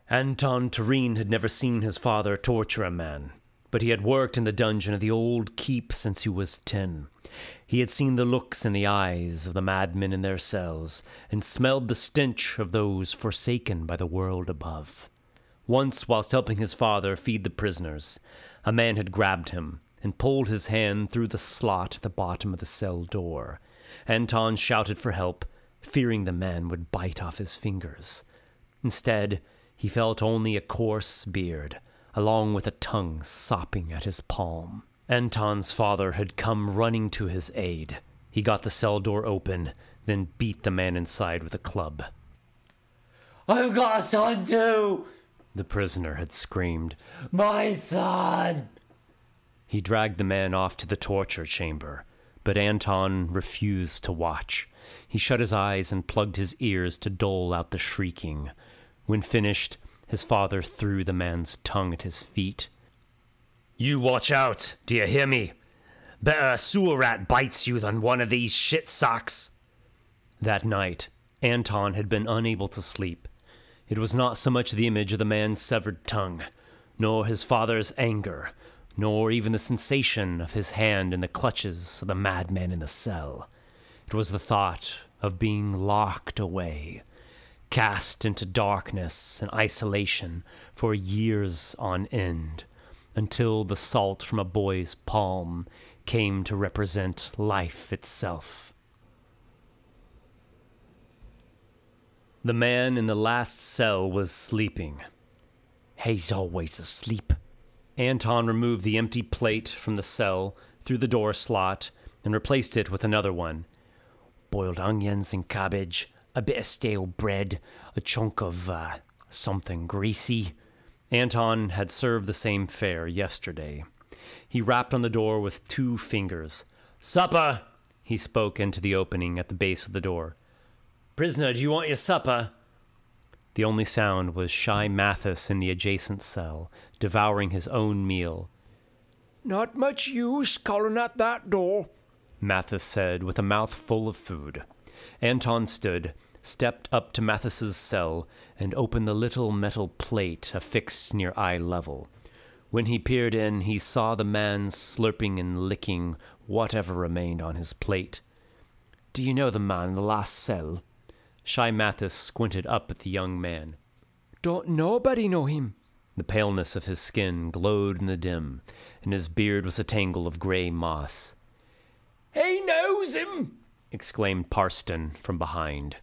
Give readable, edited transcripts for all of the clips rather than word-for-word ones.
Anton Tureen had never seen his father torture a man, but he had worked in the dungeon of the old keep since he was 10. He had seen the looks in the eyes of the madmen in their cells, and smelled the stench of those forsaken by the world above. Once, whilst helping his father feed the prisoners, a man had grabbed him and pulled his hand through the slot at the bottom of the cell door. Anton shouted for help, fearing the man would bite off his fingers. Instead, he felt only a coarse beard, along with a tongue sopping at his palm. Anton's father had come running to his aid. He got the cell door open, then beat the man inside with a club. "I've got a son too!" the prisoner had screamed. "My son!" He dragged the man off to the torture chamber, but Anton refused to watch. He shut his eyes and plugged his ears to dole out the shrieking. When finished, his father threw the man's tongue at his feet. "You watch out, do you hear me? Better a sewer rat bites you than one of these shit socks." That night, Anton had been unable to sleep. It was not so much the image of the man's severed tongue, nor his father's anger, nor even the sensation of his hand in the clutches of the madman in the cell. It was the thought of being locked away, cast into darkness and isolation for years on end, until the salt from a boy's palm came to represent life itself. The man in the last cell was sleeping. "He's always asleep." Anton removed the empty plate from the cell through the door slot and replaced it with another one. "Boiled onions and cabbage, a bit of stale bread, a chunk of, something greasy." Anton had served the same fare yesterday. He rapped on the door with 2 fingers. "Supper!" he spoke into the opening at the base of the door. "Prisoner, do you want your supper?" The only sound was Shy Mathis in the adjacent cell, devouring his own meal. "Not much use calling at that door," Mathis said with a mouth full of food. Anton stood, stepped up to Mathis's cell, and opened the little metal plate affixed near eye level. When he peered in, he saw the man slurping and licking whatever remained on his plate. "Do you know the man in the last cell?" Shy Mathis squinted up at the young man. "Don't nobody know him." The paleness of his skin glowed in the dim, and his beard was a tangle of grey moss. "He knows him!" exclaimed Parston from behind.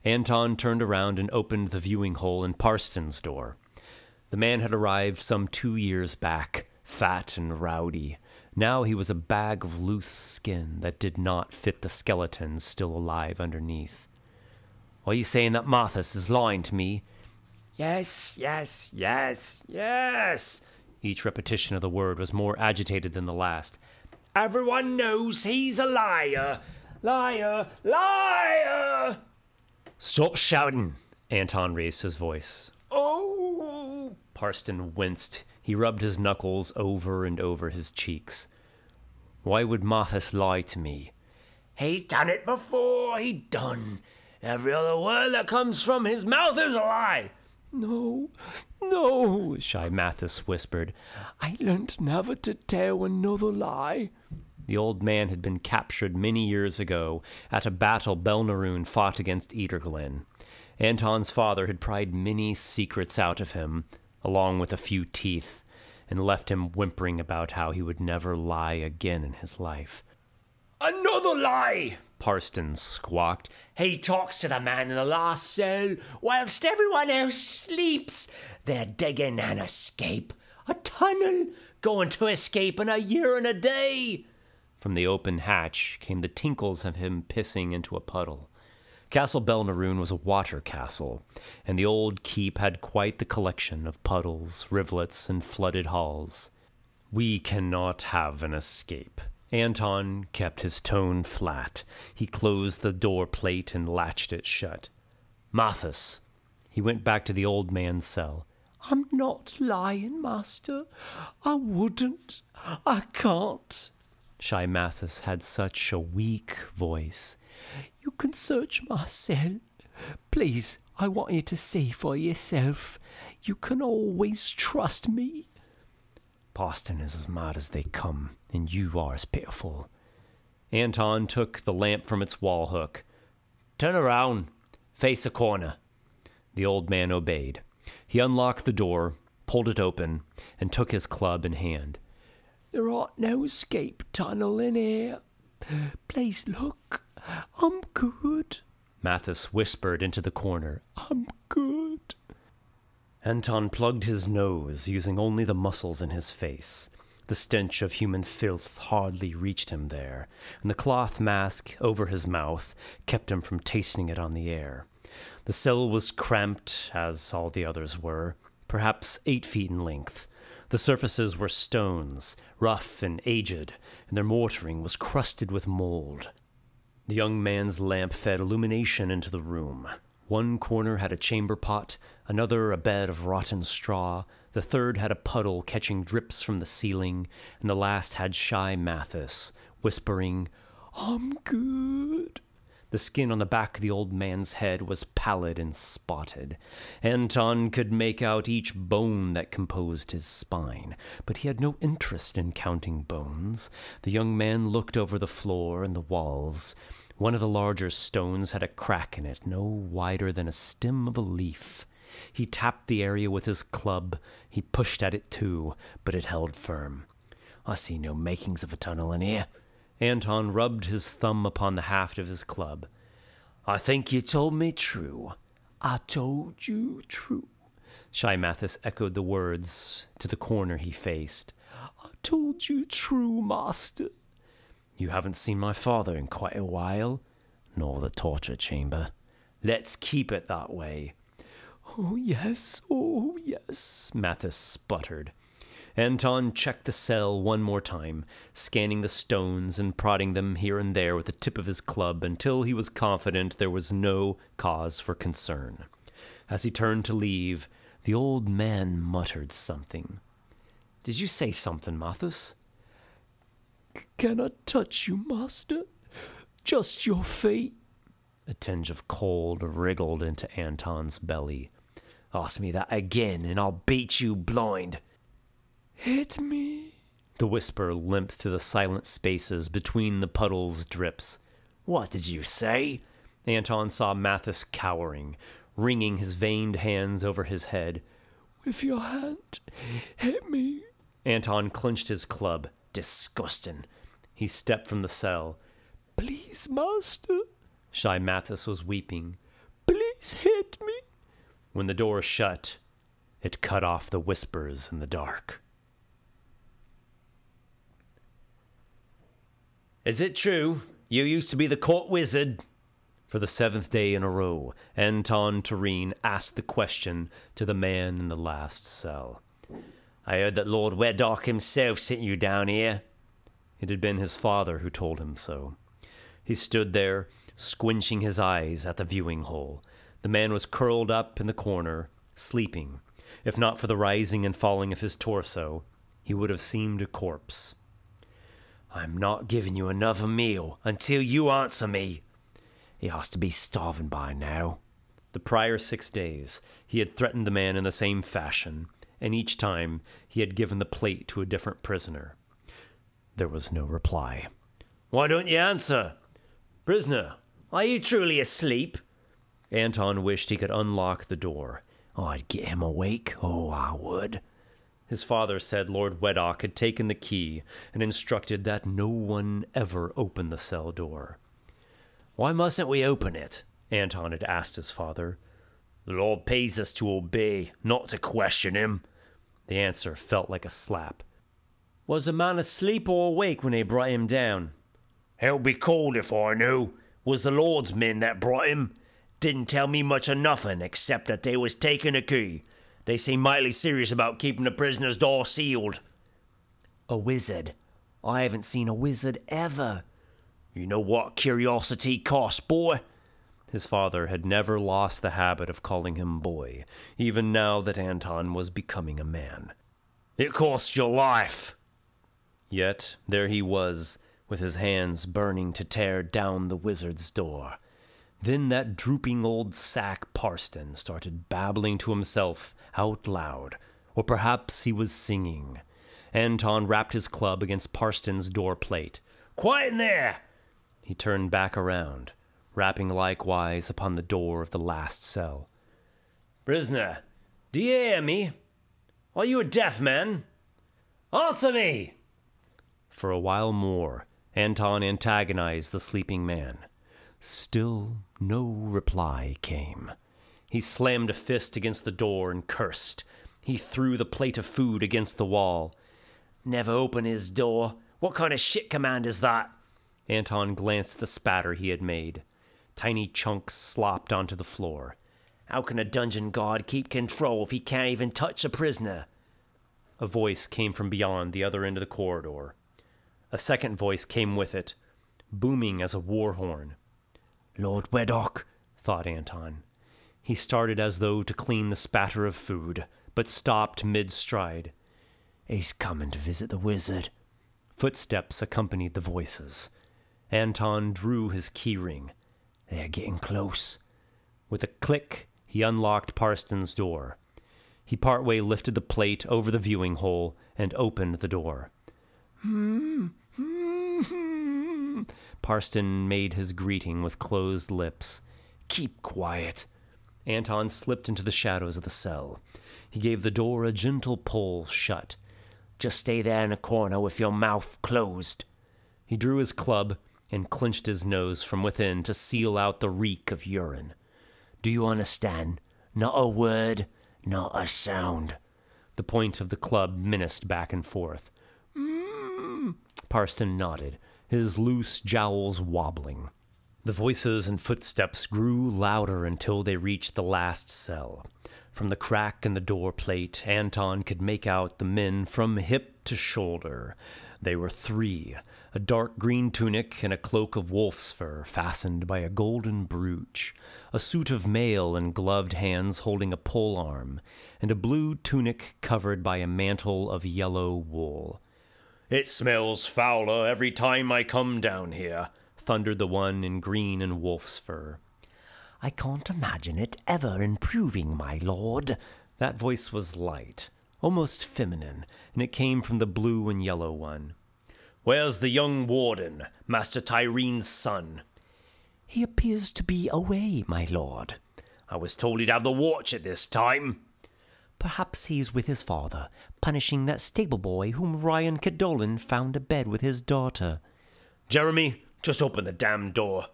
Anton turned around and opened the viewing hole in Parston's door. The man had arrived some 2 years back, fat and rowdy. Now he was a bag of loose skin that did not fit the skeleton still alive underneath. "Are you saying that Mathis is lying to me?" Yes, yes, yes, yes." Each repetition of the word was more agitated than the last. "Everyone knows he's a liar. Liar, liar!" "Stop shouting!" Anton raised his voice. "Oh!" Parston winced. He rubbed his knuckles over and over his cheeks. "Why would Mathis lie to me?" "He's done it before. He done. Every other word that comes from his mouth is a lie." "No, no," Shy Mathis whispered. "I learnt never to tell another lie." The old man had been captured many years ago at a battle Belnaroon fought against Eaterglen. Anton's father had pried many secrets out of him, along with a few teeth, and left him whimpering about how he would never lie again in his life. "Another lie!" Parston squawked. "He talks to the man in the last cell whilst everyone else sleeps. They're digging an escape. A tunnel. Going to escape in a year and a day." From the open hatch came the tinkles of him pissing into a puddle. Castle Belnaroon was a water castle, and the old keep had quite the collection of puddles, rivulets, and flooded halls. "We cannot have an escape." Anton kept his tone flat. He closed the door plate and latched it shut. "Mathis." He went back to the old man's cell. "I'm not lying, master. I wouldn't. I can't." Shy Mathis had such a weak voice. "You can search my cell. Please, I want you to see for yourself. You can always trust me. Boston is as mad as they come, and you are as pitiful. Anton took the lamp from its wall hook. Turn around. Face a corner. The old man obeyed. He unlocked the door, pulled it open, and took his club in hand. There ain't no escape tunnel in here. Please look. I'm good. Mathis whispered into the corner. I'm good. Anton plugged his nose, using only the muscles in his face. The stench of human filth hardly reached him there, and the cloth mask over his mouth kept him from tasting it on the air. The cell was cramped, as all the others were, perhaps 8 feet in length. The surfaces were stones, rough and aged, and their mortaring was crusted with mold. The young man's lamp fed illumination into the room. One corner had a chamber pot, another a bed of rotten straw, the third had a puddle catching drips from the ceiling, and the last had shy Mathis, whispering, "I'm good." The skin on the back of the old man's head was pallid and spotted. Anton could make out each bone that composed his spine, but he had no interest in counting bones. The young man looked over the floor and the walls. One of the larger stones had a crack in it, no wider than a stem of a leaf. He tapped the area with his club. He pushed at it too, but it held firm. I see no makings of a tunnel in here. Anton rubbed his thumb upon the haft of his club. I think you told me true. I told you true. Shy Mathis echoed the words to the corner he faced. I told you true, master. You haven't seen my father in quite a while, nor the torture chamber. Let's keep it that way. Oh, yes, Mathis sputtered. Anton checked the cell one more time, scanning the stones and prodding them here and there with the tip of his club until he was confident there was no cause for concern. As he turned to leave, the old man muttered something. Did you say something, Mathis? Can I touch you, master? Just your feet? A tinge of cold wriggled into Anton's belly. Ask me that again, and I'll beat you blind. Hit me. The whisper limped through the silent spaces between the puddle's drips. What did you say? Anton saw Mathis cowering, wringing his veined hands over his head. With your hand, hit me. Anton clenched his club. Disgusting. He stepped from the cell. Please, master. Shy Mathis was weeping. Please hit me. When the door shut, it cut off the whispers in the dark. Is it true? You used to be the court wizard? For the 7th day in a row, Anton Tureen asked the question to the man in the last cell. I heard that Lord Weddock himself sent you down here. It had been his father who told him so. He stood there, squinching his eyes at the viewing hole. The man was curled up in the corner, sleeping. If not for the rising and falling of his torso, he would have seemed a corpse. I'm not giving you another meal until you answer me. He has to be starving by now. The prior 6 days, he had threatened the man in the same fashion, and each time he had given the plate to a different prisoner. There was no reply. Why don't you answer? Prisoner, are you truly asleep? Anton wished he could unlock the door. I'd get him awake. Oh, I would. His father said Lord Weddock had taken the key and instructed that no one ever open the cell door. Why mustn't we open it? Anton had asked his father. The Lord pays us to obey, not to question him. The answer felt like a slap. Was the man asleep or awake when they brought him down? Hell be cold if I knew. Was the Lord's men that brought him. Didn't tell me much of nothing except that they was taking a key. They seem mightily serious about keeping the prisoner's door sealed. A wizard? I haven't seen a wizard ever. You know what curiosity costs, boy? His father had never lost the habit of calling him boy, even now that Anton was becoming a man. It costs your life. Yet there he was, with his hands burning to tear down the wizard's door. Then that drooping old sack Parston started babbling to himself out loud, or perhaps he was singing. Anton rapped his club against Parston's door plate. "Quiet in there!" He turned back around, rapping likewise upon the door of the last cell. "Prisoner, do you hear me? Are you a deaf man? Answer me!" For a while more, Anton antagonized the sleeping man. Still no reply came. He slammed a fist against the door and cursed. He threw the plate of food against the wall. "Never open his door. What kind of shit command is that?" Anton glanced at the spatter he had made. Tiny chunks slopped onto the floor. "How can a dungeon guard keep control if he can't even touch a prisoner?" A voice came from beyond the other end of the corridor. A second voice came with it, booming as a war horn. "Lord Weddock," thought Anton. He started as though to clean the spatter of food, but stopped mid-stride. "He's coming to visit the wizard." Footsteps accompanied the voices. Anton drew his keyring. "They're getting close." With a click, he unlocked Parston's door. He partway lifted the plate over the viewing hole and opened the door. Parston made his greeting with closed lips. "Keep quiet." Anton slipped into the shadows of the cell. He gave the door a gentle pull shut. "Just stay there in a corner with your mouth closed." He drew his club and clenched his nose from within to seal out the reek of urine. "Do you understand? Not a word, not a sound." The point of the club menaced back and forth. Parston nodded, his loose jowls wobbling. The voices and footsteps grew louder until they reached the last cell. From the crack in the door plate, Anton could make out the men from hip to shoulder. They were three, a dark green tunic and a cloak of wolf's fur fastened by a golden brooch, a suit of mail and gloved hands holding a polearm, and a blue tunic covered by a mantle of yellow wool. "It smells fouler every time I come down here," thundered the one in green and wolf's fur. "I can't imagine it ever improving, my lord." That voice was light, almost feminine, and it came from the blue and yellow one. "Where's the young warden, Master Tyrene's son?" "He appears to be away, my lord." "I was told he'd have the watch at this time." "Perhaps he's with his father, punishing that stable boy whom Ryan Cadolin found abed with his daughter." "Jeremy, just open the damn door."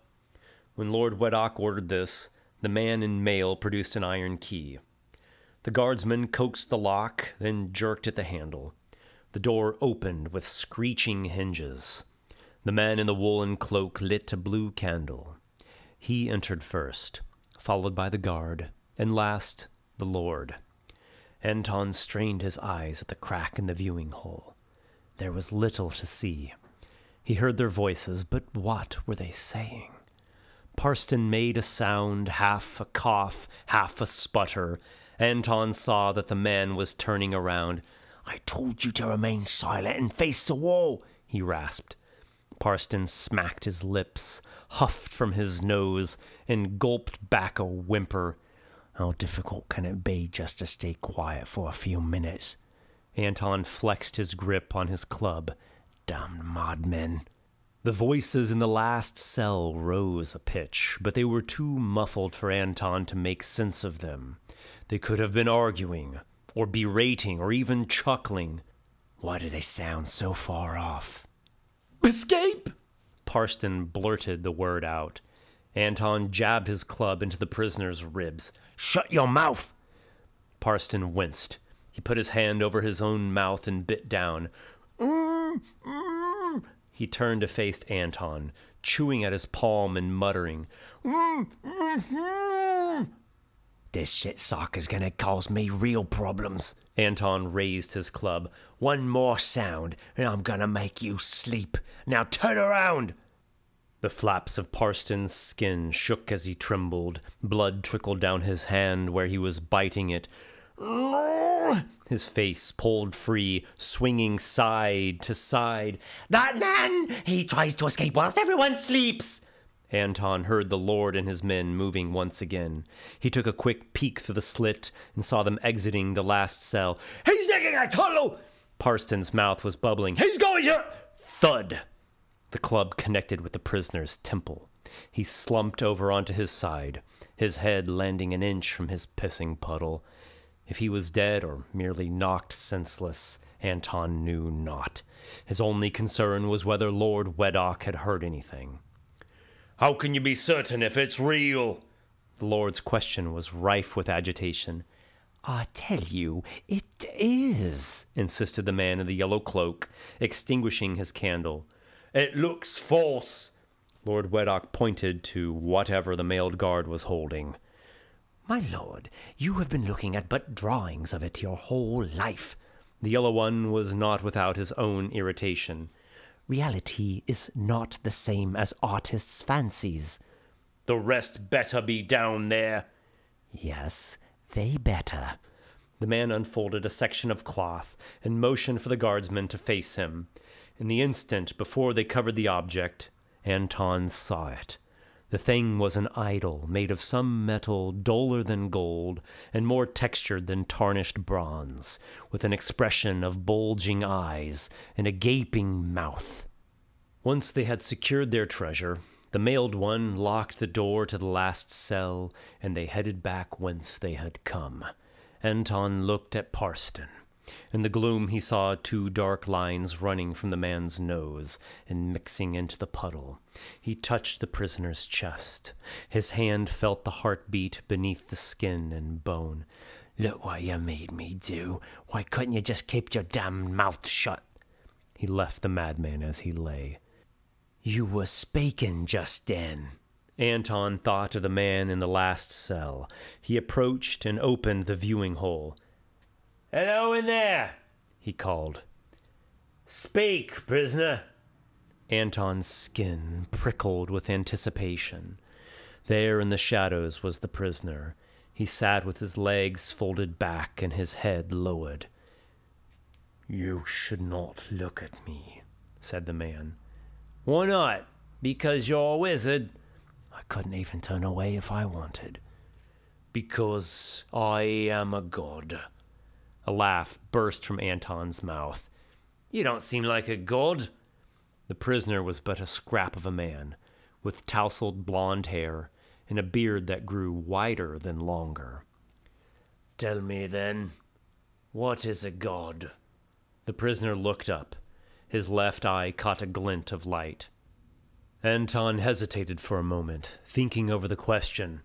When Lord Weddock ordered this, the man in mail produced an iron key. The guardsman coaxed the lock, then jerked at the handle. The door opened with screeching hinges. The man in the woolen cloak lit a blue candle. He entered first, followed by the guard, and last, the lord. Anton strained his eyes at the crack in the viewing hole. There was little to see. He heard their voices, but what were they saying? Parston made a sound, half a cough, half a sputter. Anton saw that the man was turning around. "I told you to remain silent and face the wall," he rasped. Parston smacked his lips, huffed from his nose, and gulped back a whimper. "How difficult can it be just to stay quiet for a few minutes?" Anton flexed his grip on his club. "Damned madmen." The voices in the last cell rose a pitch, but they were too muffled for Anton to make sense of them. They could have been arguing, or berating, or even chuckling. Why do they sound so far off? "Escape!" Parston blurted the word out. Anton jabbed his club into the prisoner's ribs. "Shut your mouth!" Parston winced. He put his hand over his own mouth and bit down. He turned to face Anton, chewing at his palm and muttering. "This shit sock is gonna cause me real problems." Anton raised his club. "One more sound, and I'm gonna make you sleep. Now turn around!" The flaps of Parston's skin shook as he trembled. Blood trickled down his hand where he was biting it. His face pulled free, swinging side to side. "That man! He tries to escape whilst everyone sleeps!" Anton heard the Lord and his men moving once again. He took a quick peek through the slit and saw them exiting the last cell. He's digging a tunnel! Parston's mouth was bubbling. He's going to... Thud! The club connected with the prisoner's temple. He slumped over onto his side, his head landing an inch from his pissing puddle. If he was dead or merely knocked senseless, Anton knew not. His only concern was whether Lord Weddock had heard anything. How can you be certain if it's real? The Lord's question was rife with agitation. I tell you, it is, insisted the man in the yellow cloak, extinguishing his candle. It looks false. Lord Weddock pointed to whatever the mailed guard was holding. My lord, you have been looking at but drawings of it your whole life. The yellow one was not without his own irritation. Reality is not the same as artists' fancies. The rest better be down there. Yes, they better. The man unfolded a section of cloth and motioned for the guardsmen to face him. In the instant before they covered the object, Anton saw it. The thing was an idol made of some metal duller than gold and more textured than tarnished bronze, with an expression of bulging eyes and a gaping mouth. Once they had secured their treasure, the mailed one locked the door to the last cell, and they headed back whence they had come. Anton looked at Parston. In the gloom he saw 2 dark lines running from the man's nose and mixing into the puddle. He touched the prisoner's chest. His hand felt the heartbeat beneath the skin and bone. Look what you made me do. Why couldn't you just keep your damn mouth shut? He left the madman as he lay. You were speaking just then. Anton thought of the man in the last cell. He approached and opened the viewing hole. Hello in there, he called. Speak, prisoner. Anton's skin prickled with anticipation. There in the shadows was the prisoner. He sat with his legs folded back and his head lowered. You should not look at me, said the man. Why not? Because you're a wizard? I couldn't even turn away if I wanted. Because I am a god. A laugh burst from Anton's mouth. You don't seem like a god. The prisoner was but a scrap of a man, with tousled blonde hair and a beard that grew wider than longer. Tell me then, what is a god? The prisoner looked up. His left eye caught a glint of light. Anton hesitated for a moment, thinking over the question.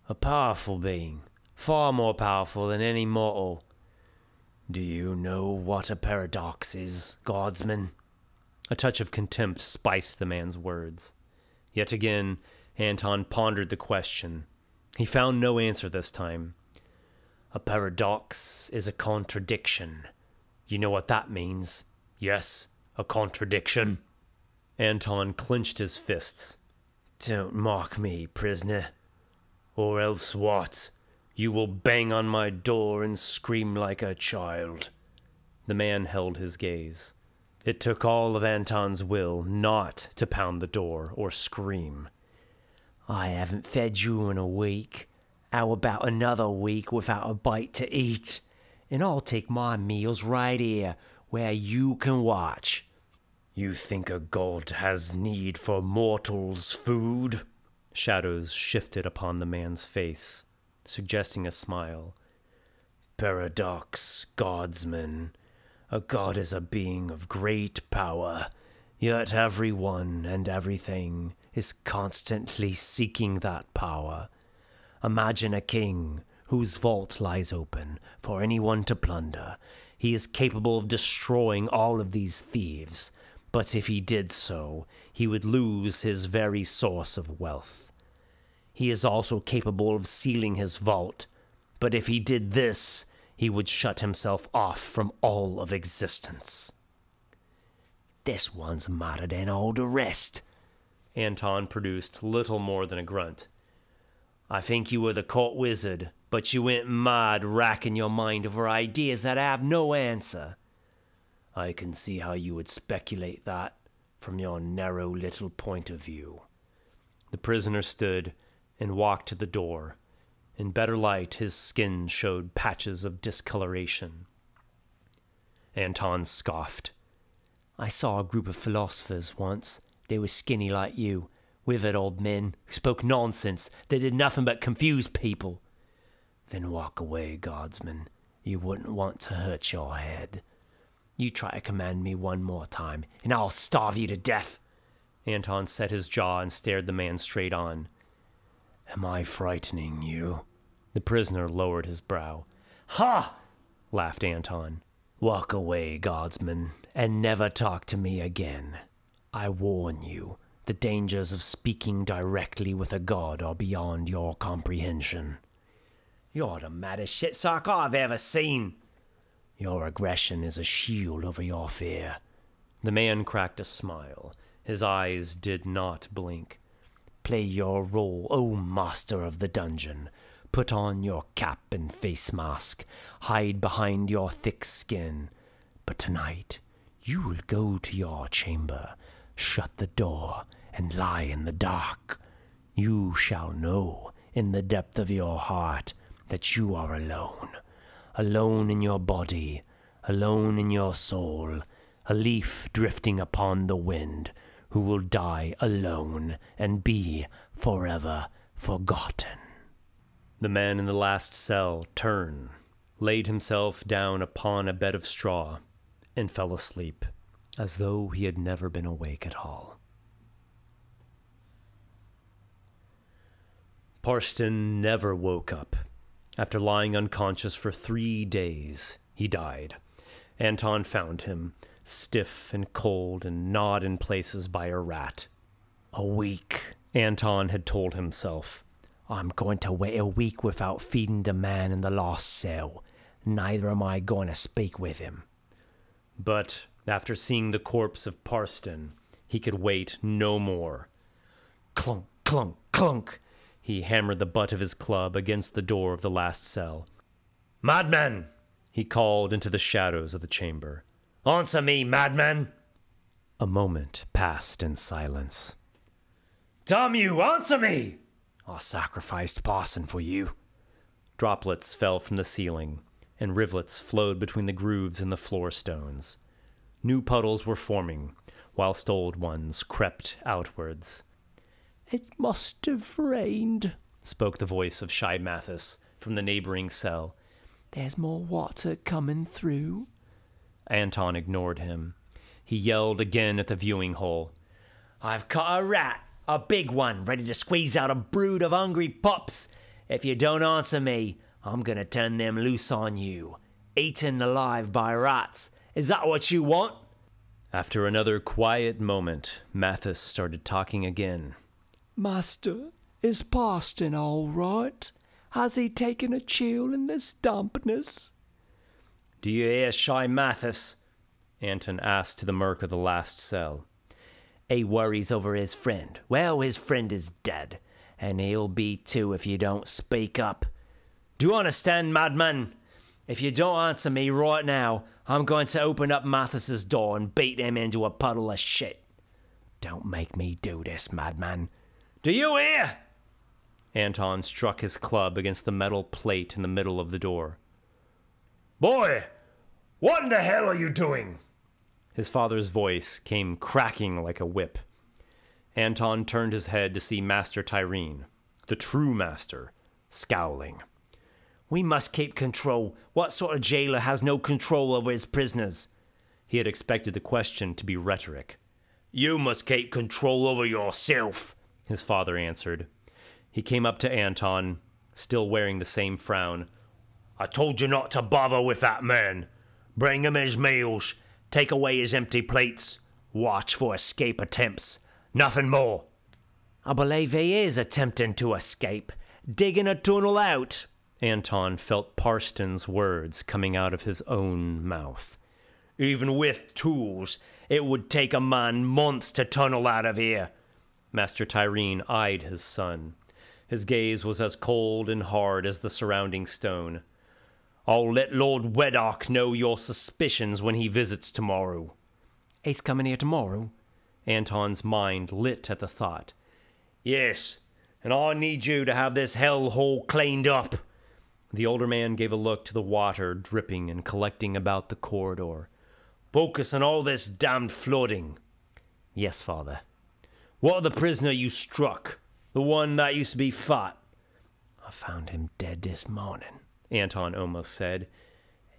A powerful being, far more powerful than any mortal. Do you know what a paradox is, guardsman? A touch of contempt spiced the man's words. Yet again, Anton pondered the question. He found no answer this time. A paradox is a contradiction. You know what that means? Yes, a contradiction. Anton clenched his fists. Don't mock me, prisoner. Or else what? You will bang on my door and scream like a child. The man held his gaze. It took all of Anton's will not to pound the door or scream. I haven't fed you in a week. How about another week without a bite to eat? And I'll take my meals right here, where you can watch. You think a god has need for mortals' food? Shadows shifted upon the man's face, suggesting a smile. Paradox, godsman. A god is a being of great power, yet everyone and everything is constantly seeking that power. Imagine a king whose vault lies open for anyone to plunder. He is capable of destroying all of these thieves, but if he did so, he would lose his very source of wealth. He is also capable of sealing his vault, but if he did this, he would shut himself off from all of existence. This one's madder than all the rest. Anton produced little more than a grunt. I think you were the court wizard, but you went mad racking your mind over ideas that have no answer. I can see how you would speculate that from your narrow little point of view. The prisoner stood and walked to the door. In better light, his skin showed patches of discoloration. Anton scoffed. I saw a group of philosophers once. They were skinny like you, withered old men who spoke nonsense. They did nothing but confuse people. Then walk away, guardsman. You wouldn't want to hurt your head. You try to command me one more time, and I'll starve you to death. Anton set his jaw and stared the man straight on. Am I frightening you? The prisoner lowered his brow. Ha! Laughed Anton. Walk away, guardsman, and never talk to me again. I warn you, the dangers of speaking directly with a god are beyond your comprehension. You're the maddest shitsock I've ever seen. Your aggression is a shield over your fear. The man cracked a smile. His eyes did not blink. Play your role, O master of the dungeon. Put on your cap and face mask. Hide behind your thick skin. But tonight, you will go to your chamber, shut the door, and lie in the dark. You shall know, in the depth of your heart, that you are alone. Alone in your body, alone in your soul, a leaf drifting upon the wind, who will die alone and be forever forgotten. The man in the last cell turned, laid himself down upon a bed of straw, and fell asleep, as though he had never been awake at all. Parston never woke up. After lying unconscious for 3 days, he died. Anton found him, stiff and cold and gnawed in places by a rat. A week, Anton had told himself. I'm going to wait a week without feeding the man in the last cell. Neither am I going to speak with him. But after seeing the corpse of Parston, he could wait no more. Clunk, clunk, clunk. He hammered the butt of his club against the door of the last cell. "Madman!" he called into the shadows of the chamber. "Answer me, madman!" A moment passed in silence. "Damn you, answer me!" I sacrificed Parson for you. Droplets fell from the ceiling, and rivulets flowed between the grooves in the floor stones. New puddles were forming, whilst old ones crept outwards. "It must have rained," spoke the voice of Shy Mathis from the neighboring cell. "There's more water coming through." Anton ignored him. He yelled again at the viewing hole. "I've caught a rat, a big one, ready to squeeze out a brood of hungry pups. If you don't answer me, I'm going to turn them loose on you. Eaten alive by rats. Is that what you want?" After another quiet moment, Mathis started talking again. "Master, is Parston all right? Has he taken a chill in this dampness?" "Do you hear, Shy Mathis?" Anton asked to the merc of the last cell. "He worries over his friend. Well, his friend is dead, and he'll be too if you don't speak up. Do you understand, madman? If you don't answer me right now, I'm going to open up Mathis's door and beat him into a puddle of shit." Don't make me do this, madman. "Do you hear?" Anton struck his club against the metal plate in the middle of the door. "Boy, what in the hell are you doing?" His father's voice came cracking like a whip. Anton turned his head to see Master Tyreen, the true master, scowling. "We must keep control. What sort of jailer has no control over his prisoners?" He had expected the question to be rhetoric. "You must keep control over yourself," his father answered. He came up to Anton, still wearing the same frown. "I told you not to bother with that man. Bring him his meals. Take away his empty plates. Watch for escape attempts. Nothing more." "I believe he is attempting to escape. Digging a tunnel out." Anton felt Parston's words coming out of his own mouth. "Even with tools, it would take a man months to tunnel out of here." Master Tyreen eyed his son. His gaze was as cold and hard as the surrounding stone. "I'll let Lord Weddock know your suspicions when he visits tomorrow." "He's coming here tomorrow?" Anton's mind lit at the thought. Yes, and I need you to have this hellhole cleaned up. The older man gave a look to the water dripping and collecting about the corridor. Focus on all this damned flooding. Yes, Father. What of the prisoner you struck? The one that used to be fat? I found him dead this morning, Anton almost said.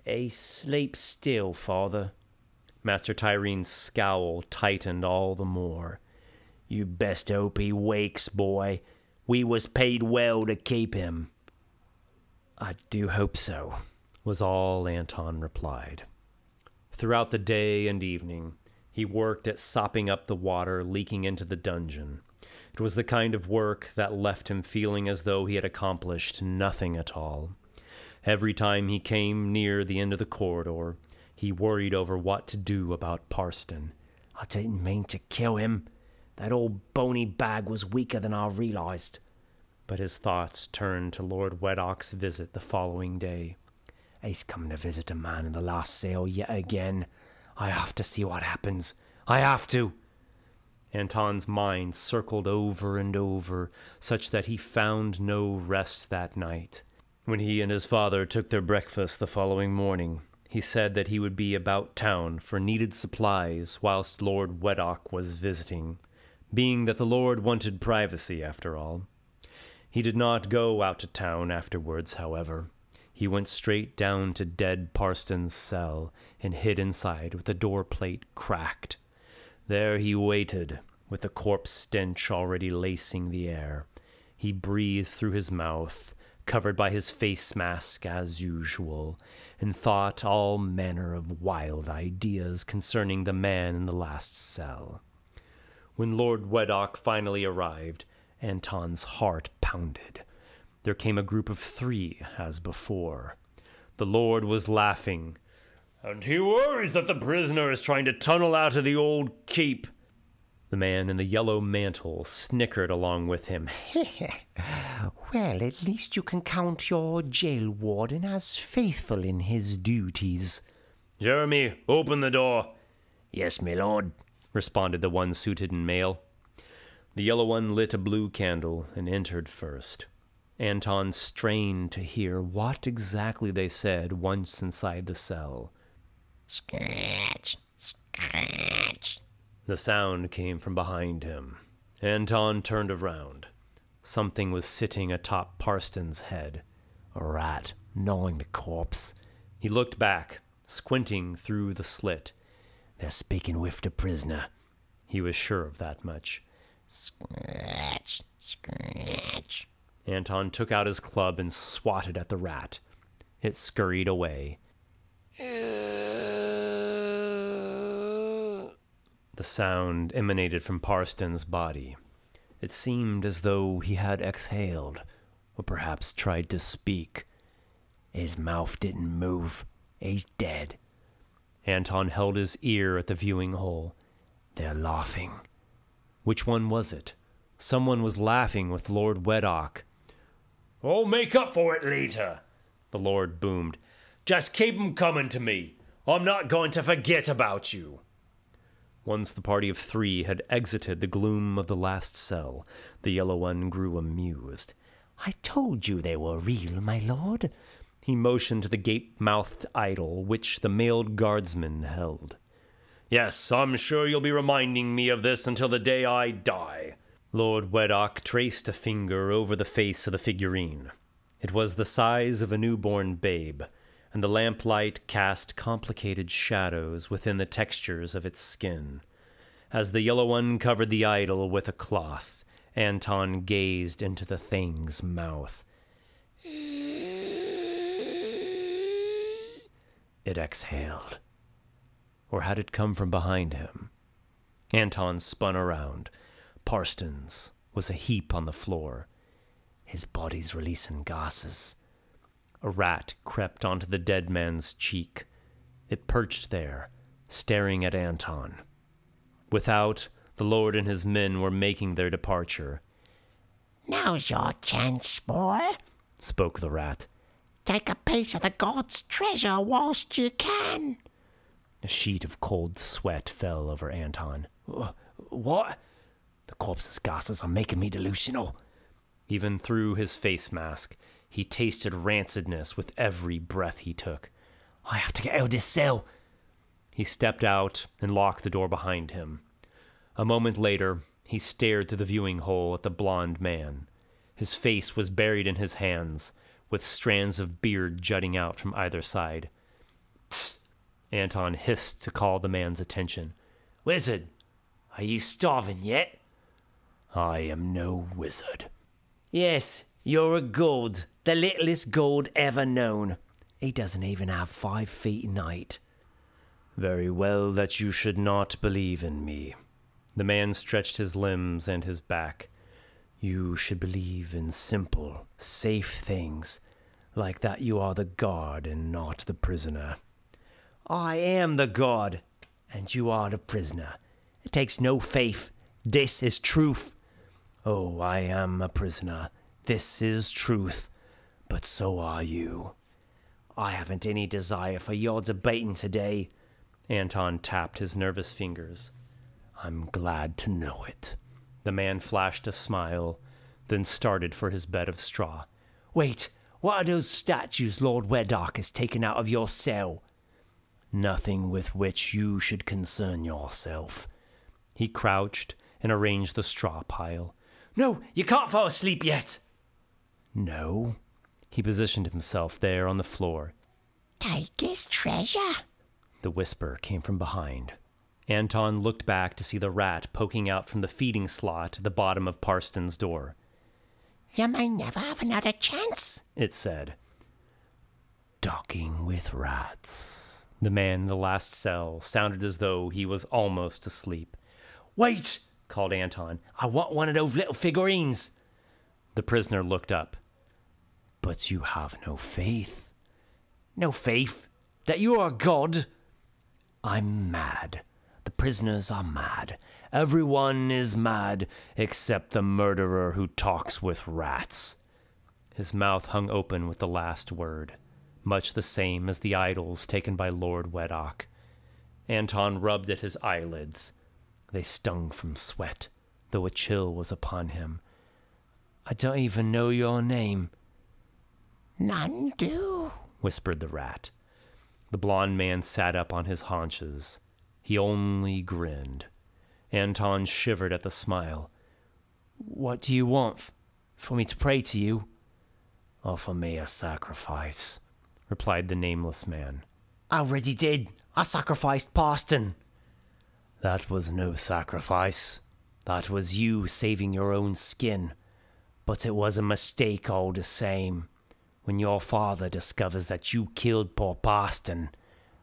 He sleeps still, Father. Master Tyrene's scowl tightened all the more. You best hope he wakes, boy. We was paid well to keep him. I do hope so, was all Anton replied. Throughout the day and evening, he worked at sopping up the water leaking into the dungeon. It was the kind of work that left him feeling as though he had accomplished nothing at all. Every time he came near the end of the corridor, he worried over what to do about Parston. I didn't mean to kill him. That old bony bag was weaker than I realized. But his thoughts turned to Lord Weddock's visit the following day. He's coming to visit a man in the last cell yet again. I have to see what happens. I have to. Anton's mind circled over and over, such that he found no rest that night. When he and his father took their breakfast the following morning, he said that he would be about town for needed supplies whilst Lord Weddock was visiting, being that the Lord wanted privacy after all. He did not go out to town afterwards, however. He went straight down to dead Parston's cell and hid inside with the door plate cracked. There he waited, with the corpse stench already lacing the air. He breathed through his mouth, covered by his face mask as usual, and thought all manner of wild ideas concerning the man in the last cell. When Lord Weddock finally arrived, Anton's heart pounded. There came a group of 3, as before. The Lord was laughing. And he worries that the prisoner is trying to tunnel out of the old keep. The man in the yellow mantle snickered along with him. Well, at least you can count your jail warden as faithful in his duties. Jeremy, open the door. Yes, my lord, responded the one suited in mail. The yellow one lit a blue candle and entered first. Anton strained to hear what exactly they said once inside the cell. Scratch, scratch. The sound came from behind him. Anton turned around. Something was sitting atop Parston's head. A rat, gnawing the corpse. He looked back, squinting through the slit. They're speaking with the prisoner. He was sure of that much. Scratch, scratch. Anton took out his club and swatted at the rat. It scurried away. The sound emanated from Parston's body. It seemed as though he had exhaled, or perhaps tried to speak. His mouth didn't move. He's dead. Anton held his ear at the viewing hole. They're laughing. Which one was it? Someone was laughing with Lord Weddock. I'll make up for it later, the Lord boomed. Just keep 'em coming to me. I'm not going to forget about you. Once the party of 3 had exited the gloom of the last cell, the yellow one grew amused. I told you they were real, my lord. He motioned to the gape-mouthed idol which the mailed guardsman held. Yes, I'm sure you'll be reminding me of this until the day I die. Lord Weddock traced a finger over the face of the figurine. It was the size of a newborn babe, and the lamplight cast complicated shadows within the textures of its skin. As the yellow one covered the idol with a cloth, Anton gazed into the thing's mouth. It exhaled. Or had it come from behind him? Anton spun around. Parston's was a heap on the floor. His body's releasing gases. A rat crept onto the dead man's cheek. It perched there, staring at Anton. Without, the Lord and his men were making their departure. Now's your chance, boy, spoke the rat. Take a piece of the god's treasure whilst you can. A sheet of cold sweat fell over Anton. What? The corpse's gases are making me delusional. Even through his face mask, he tasted rancidness with every breath he took. I have to get out of this cell. He stepped out and locked the door behind him. A moment later, he stared through the viewing hole at the blond man. His face was buried in his hands, with strands of beard jutting out from either side. Psst! Anton hissed to call the man's attention. Wizard, are you starving yet? I am no wizard. Yes, you're a god, the littlest god ever known. He doesn't even have 5 feet in height. Very well that you should not believe in me. The man stretched his limbs and his back. You should believe in simple, safe things, like that you are the guard and not the prisoner. I am the god, and you are the prisoner. It takes no faith. This is truth. Oh, I am a prisoner. This is truth. But so are you. I haven't any desire for your debating today. Anton tapped his nervous fingers. I'm glad to know it. The man flashed a smile, then started for his bed of straw. Wait, what are those statues Lord Weddark has taken out of your cell? Nothing with which you should concern yourself. He crouched and arranged the straw pile. No, you can't fall asleep yet. No. He positioned himself there on the floor. Take his treasure. The whisper came from behind. Anton looked back to see the rat poking out from the feeding slot at the bottom of Parston's door. You may never have another chance, it said. Docking with rats. The man in the last cell sounded as though he was almost asleep. Wait, called Anton. I want one of those little figurines. The prisoner looked up. But you have no faith. No faith? That you are a god? I'm mad. The prisoners are mad. Everyone is mad except the murderer who talks with rats. His mouth hung open with the last word, much the same as the idols taken by Lord Weddark. Anton rubbed at his eyelids. They stung from sweat, though a chill was upon him. I don't even know your name. None do, whispered the rat. The blond man sat up on his haunches. He only grinned. Anton shivered at the smile. What do you want? For me to pray to you? Offer me a sacrifice, replied the nameless man. I already did. I sacrificed Parston. That was no sacrifice. That was you saving your own skin. But it was a mistake all the same. When your father discovers that you killed poor Parston,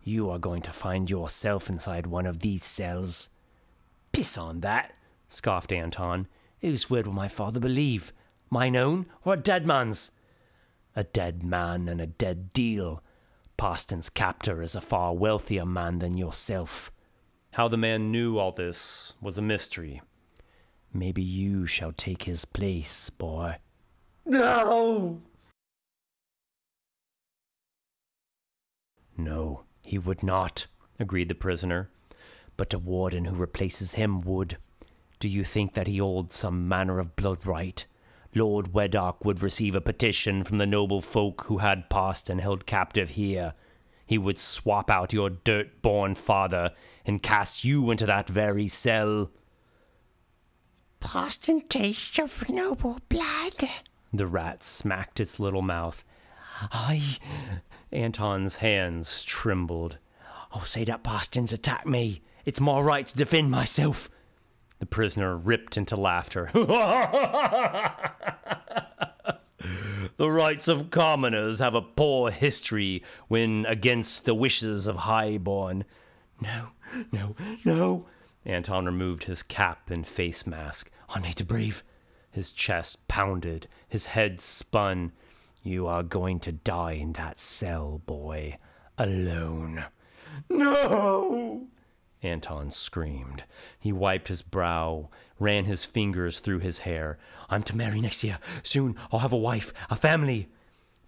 you are going to find yourself inside one of these cells. Piss on that, scoffed Anton. Whose word will my father believe? Mine own or a dead man's? A dead man and a dead deal. Parston's captor is a far wealthier man than yourself. How the man knew all this was a mystery. Maybe you shall take his place, boy. No! No, he would not, agreed the prisoner. But the warden who replaces him would. Do you think that he holds some manner of blood right? Lord Weddark would receive a petition from the noble folk who had Parston held captive here. He would swap out your dirt-born father and cast you into that very cell. Parston tastes of noble blood. The rat smacked its little mouth. Anton's hands trembled. I'll say that Parston's attacked me. It's my right to defend myself. The prisoner ripped into laughter. The rights of commoners have a poor history when against the wishes of highborn. No. Anton removed his cap and face mask. I need to breathe. His chest pounded. His head spun. You are going to die in that cell, boy. Alone. No! Anton screamed. He wiped his brow, ran his fingers through his hair. I'm to marry next year. Soon I'll have a wife, a family.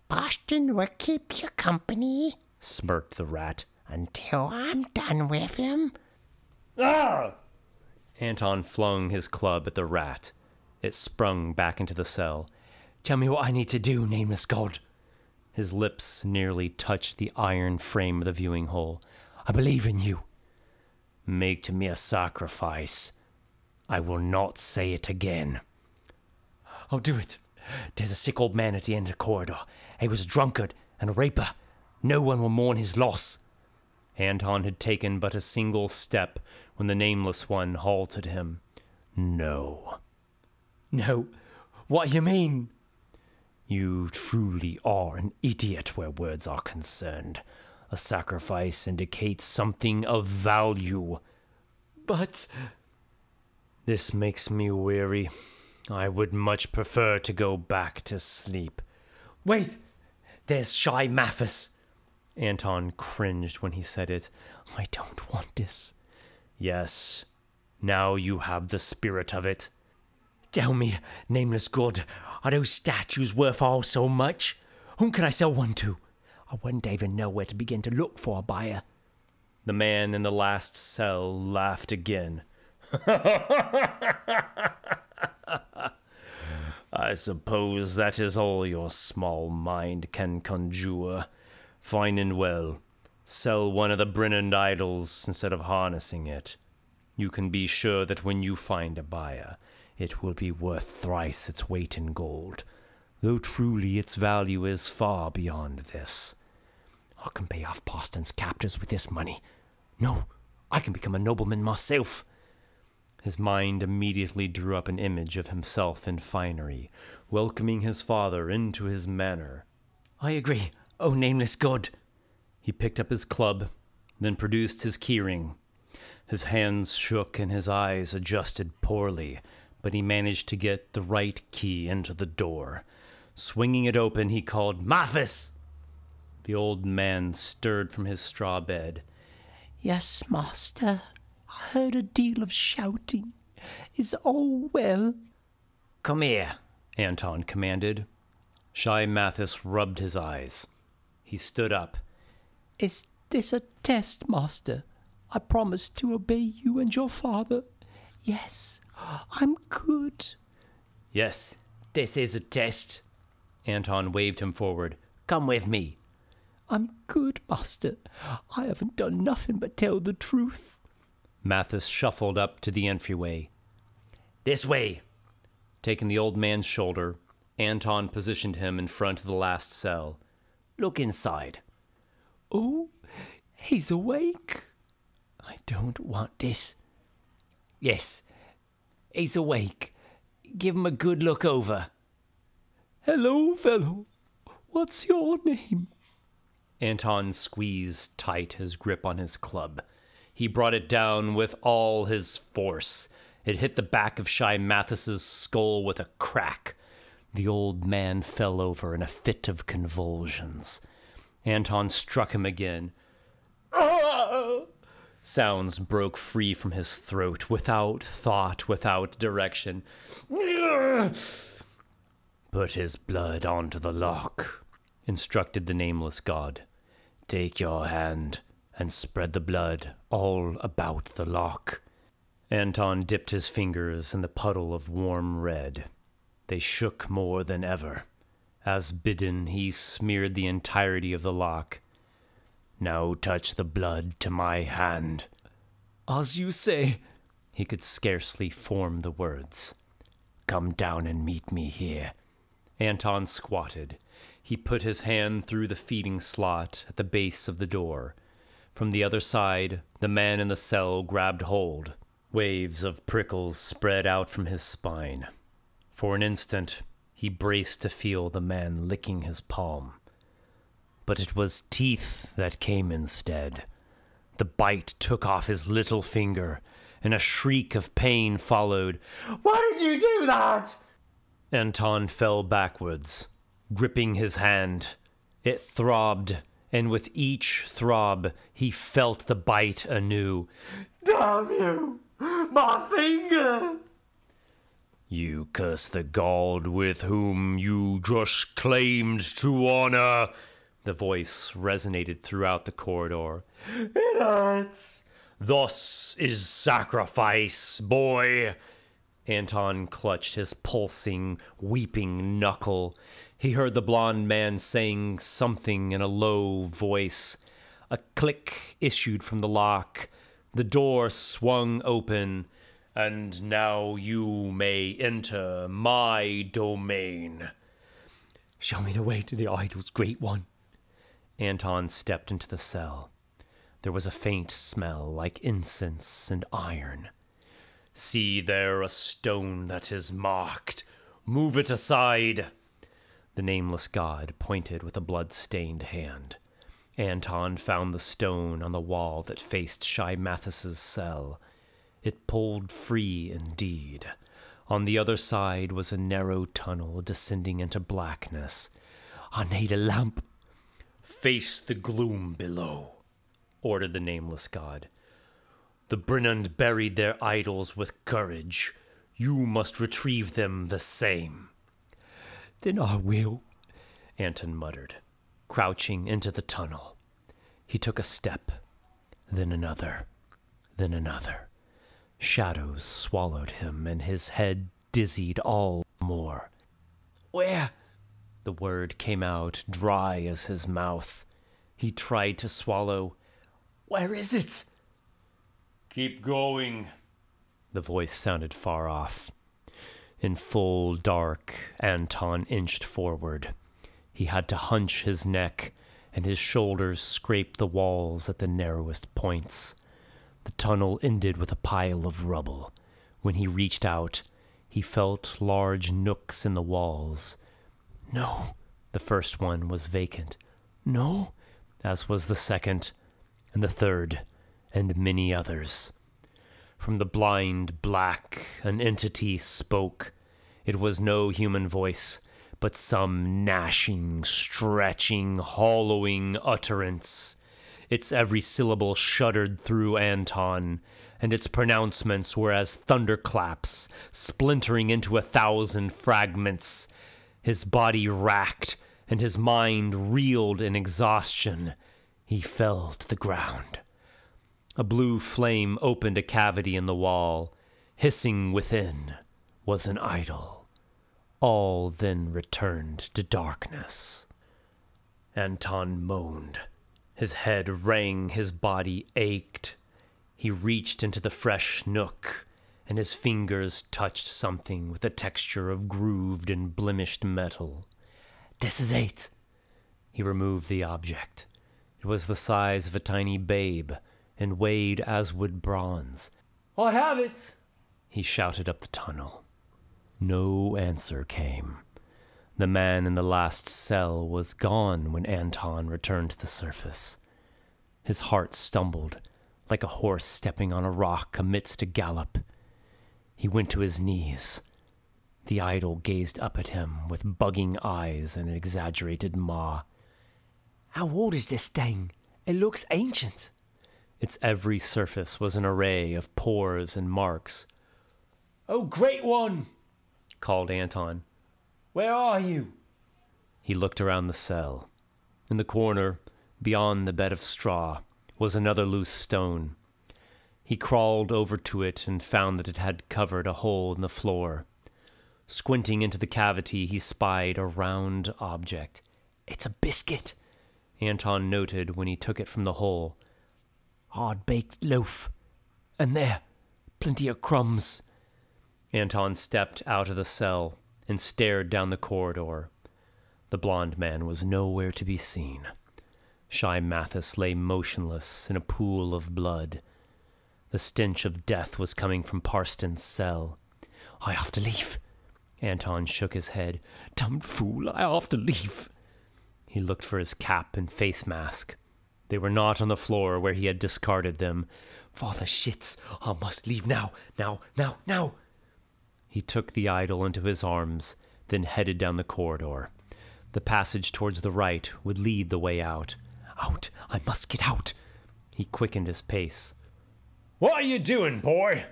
Parston will keep you company, smirked the rat. until I'm done with him. Ah! Anton flung his club at the rat. It sprung back into the cell. Tell me what I need to do, nameless god. His lips nearly touched the iron frame of the viewing hole. I believe in you. Make to me a sacrifice. I will not say it again. I'll do it. There's a sick old man at the end of the corridor. He was a drunkard and a raper. No one will mourn his loss. Anton had taken but a single step when the Nameless One halted him. No. No? What do you mean? You truly are an idiot where words are concerned. A sacrifice indicates something of value. But... This makes me weary. I would much prefer to go back to sleep. Wait! There's Shy Mathis. Anton cringed when he said it. I don't want this. Yes. Now you have the spirit of it. Tell me, nameless god, are those statues worth all so much? Whom can I sell one to? I wouldn't even know where to begin to look for a buyer. The man in the last cell laughed again. I suppose that is all your small mind can conjure. Fine and well. Sell one of the Brennand idols instead of harnessing it. You can be sure that when you find a buyer, it will be worth thrice its weight in gold, though truly its value is far beyond this. I can pay off Boston's captors with this money. No, I can become a nobleman myself. His mind immediately drew up an image of himself in finery, welcoming his father into his manor. I agree, oh nameless god. He picked up his club, then produced his keyring. His hands shook and his eyes adjusted poorly, but he managed to get the right key into the door. Swinging it open, he called, "Mathis!" The old man stirred from his straw bed. Yes, master. I heard a deal of shouting. Is all well? Come here, Anton commanded. Shy Mathis rubbed his eyes. He stood up. Is this a test, master? I promise to obey you and your father. Yes, I'm good. Yes, this is a test. Anton waved him forward. Come with me. I'm good, master. I haven't done nothing but tell the truth. Mathis shuffled up to the entryway. This way. Taking the old man's shoulder, Anton positioned him in front of the last cell. Look inside. Oh, he's awake. I don't want this. Yes, he's awake. Give him a good look over. Hello, fellow. What's your name? Anton squeezed tight his grip on his club. He brought it down with all his force. It hit the back of Shy Mathis's skull with a crack. The old man fell over in a fit of convulsions. Anton struck him again. Sounds broke free from his throat, without thought, without direction. Put his blood onto the lock, instructed the nameless god. Take your hand and spread the blood all about the lock. Anton dipped his fingers in the puddle of warm red. They shook more than ever. As bidden, he smeared the entirety of the lock. Now touch the blood to my hand. As you say. He could scarcely form the words. Come down and meet me here. Anton squatted. He put his hand through the feeding slot at the base of the door. From the other side, the man in the cell grabbed hold. Waves of prickles spread out from his spine. For an instant, he braced to feel the man licking his palm. But it was teeth that came instead. The bite took off his little finger, and a shriek of pain followed. Why did you do that? Anton fell backwards, gripping his hand. It throbbed, and with each throb, he felt the bite anew. Damn you! My finger! You curse the god with whom you just claimed to honor. The voice resonated throughout the corridor. It hurts. Thus is sacrifice, boy. Anton clutched his pulsing, weeping knuckle. He heard the blond man saying something in a low voice. A click issued from the lock. The door swung open. And now you may enter my domain. Show me the way to the idols, Great One. Anton stepped into the cell. There was a faint smell like incense and iron. See there a stone that is marked. Move it aside. The nameless god pointed with a blood-stained hand. Anton found the stone on the wall that faced Shy Mathis's cell. It pulled free indeed. On the other side was a narrow tunnel descending into blackness. I need a lamp. Face the gloom below, ordered the nameless god. The Brennand buried their idols with courage. You must retrieve them the same. Then I will, Anton muttered, crouching into the tunnel. He took a step, then another, then another. Shadows swallowed him, and his head dizzied all more. Where? The word came out dry as his mouth. He tried to swallow. Where is it? Keep going. The voice sounded far off. In full dark, Anton inched forward. He had to hunch his neck, and his shoulders scraped the walls at the narrowest points. The tunnel ended with a pile of rubble. When he reached out, he felt large nooks in the walls. No. The first one was vacant. No. As was the second, and the third, and many others. From the blind black, an entity spoke. It was no human voice, but some gnashing, stretching, hollowing utterance. Its every syllable shuddered through Anton, and its pronouncements were as thunderclaps, splintering into 1,000 fragments. His body racked, and his mind reeled in exhaustion. He fell to the ground. A blue flame opened a cavity in the wall. Hissing within was an idol. All then returned to darkness. Anton moaned. His head rang, his body ached. He reached into the fresh nook, and his fingers touched something with the texture of grooved and blemished metal. This is it. He removed the object. It was the size of a tiny babe, and weighed as would bronze. I have it! He shouted up the tunnel. No answer came. The man in the last cell was gone when Anton returned to the surface. His heart stumbled, like a horse stepping on a rock amidst a gallop. He went to his knees. The idol gazed up at him with bugging eyes and an exaggerated maw. How old is this thing? It looks ancient. Its every surface was an array of pores and marks. Oh, Great One! Called Anton. Where are you? He looked around the cell. In the corner, beyond the bed of straw, was another loose stone. He crawled over to it and found that it had covered a hole in the floor. Squinting into the cavity, he spied a round object. It's a biscuit, Anton noted when he took it from the hole. Hard-baked loaf. And there, plenty of crumbs. Anton stepped out of the cell and stared down the corridor. The blond man was nowhere to be seen. Shy Mathis lay motionless in a pool of blood. The stench of death was coming from Parston's cell. I have to leave. Anton shook his head. Damn fool, I have to leave. He looked for his cap and face mask. They were not on the floor where he had discarded them. Father shits, I must leave now, now. He took the idol into his arms, then headed down the corridor. The passage towards the right would lead the way out. Out, I must get out. He quickened his pace. What are you doing, boy?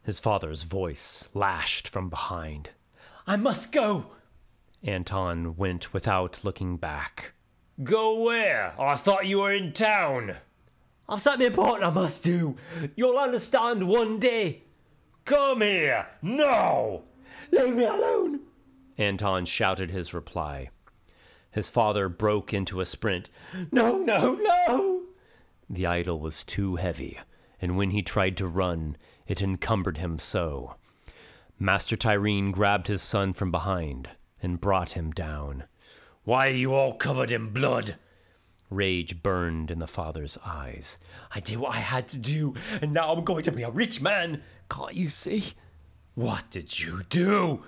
His father's voice lashed from behind. I must go. Anton went without looking back. Go where? I thought you were in town. I've something important I must do. You'll understand one day. Come here! No! Leave me alone! Anton shouted his reply. His father broke into a sprint. No, no, no! The idol was too heavy, and when he tried to run, it encumbered him so. Master Tyrene grabbed his son from behind and brought him down. Why are you all covered in blood? Rage burned in the father's eyes. I did what I had to do, and now I'm going to be a rich man. Can't you see? What did you do?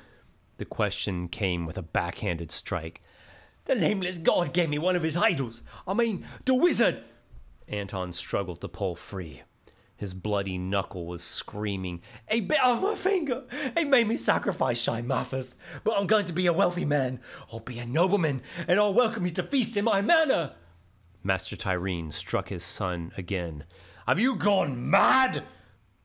The question came with a backhanded strike. The nameless god gave me one of his idols. I mean, the wizard. Anton struggled to pull free. His bloody knuckle was screaming. He bit off my finger. He made me sacrifice Shine Mathis. But I'm going to be a wealthy man. I'll be a nobleman, and I'll welcome you to feast in my manor. Master Tyrene struck his son again. Have you gone mad?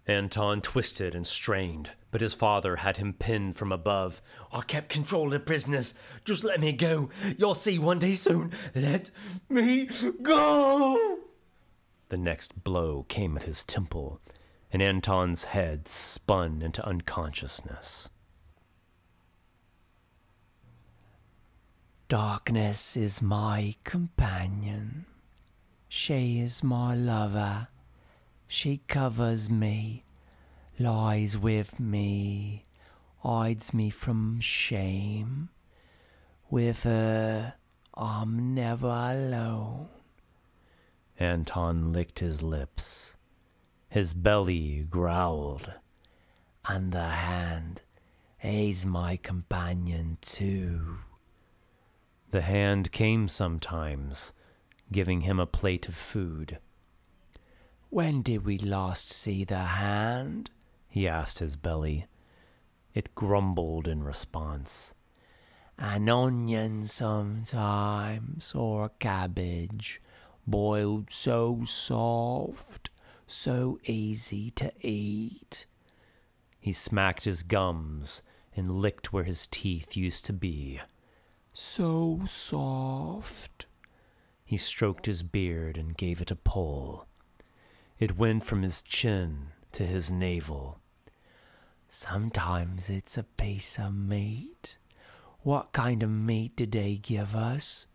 Anton twisted and strained, but his father had him pinned from above. I kept control of the prisoners. Just let me go. You'll see one day soon. Let me go. The next blow came at his temple, and Anton's head spun into unconsciousness. Darkness is my companion. She is my lover. She covers me, lies with me, hides me from shame. With her, I'm never alone. Anton licked his lips. His belly growled. And the hand is my companion too. The hand came sometimes, giving him a plate of food. When did we last see the hand? He asked his belly. It grumbled in response. An onion sometimes, or a cabbage, boiled so soft, so easy to eat. He smacked his gums and licked where his teeth used to be. So soft. He stroked his beard and gave it a pull. It went from his chin to his navel. Sometimes it's a piece of meat. What kind of meat did they give us?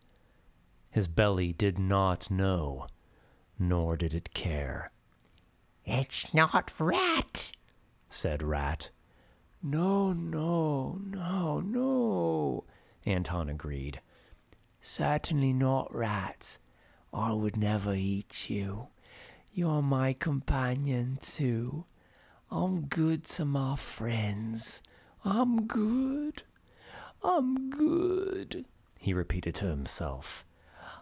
His belly did not know, nor did it care. It's not rat, said Rat. No, no, no, no, Anton agreed. Certainly not rat. I would never eat you. You're my companion too. I'm good to my friends. I'm good. I'm good, he repeated to himself.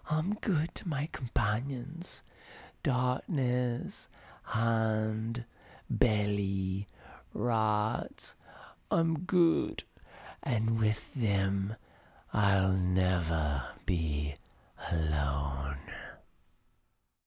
I'm good to my companions. Darkness, hand, belly, rat. I'm good. And with them, I'll never be alone.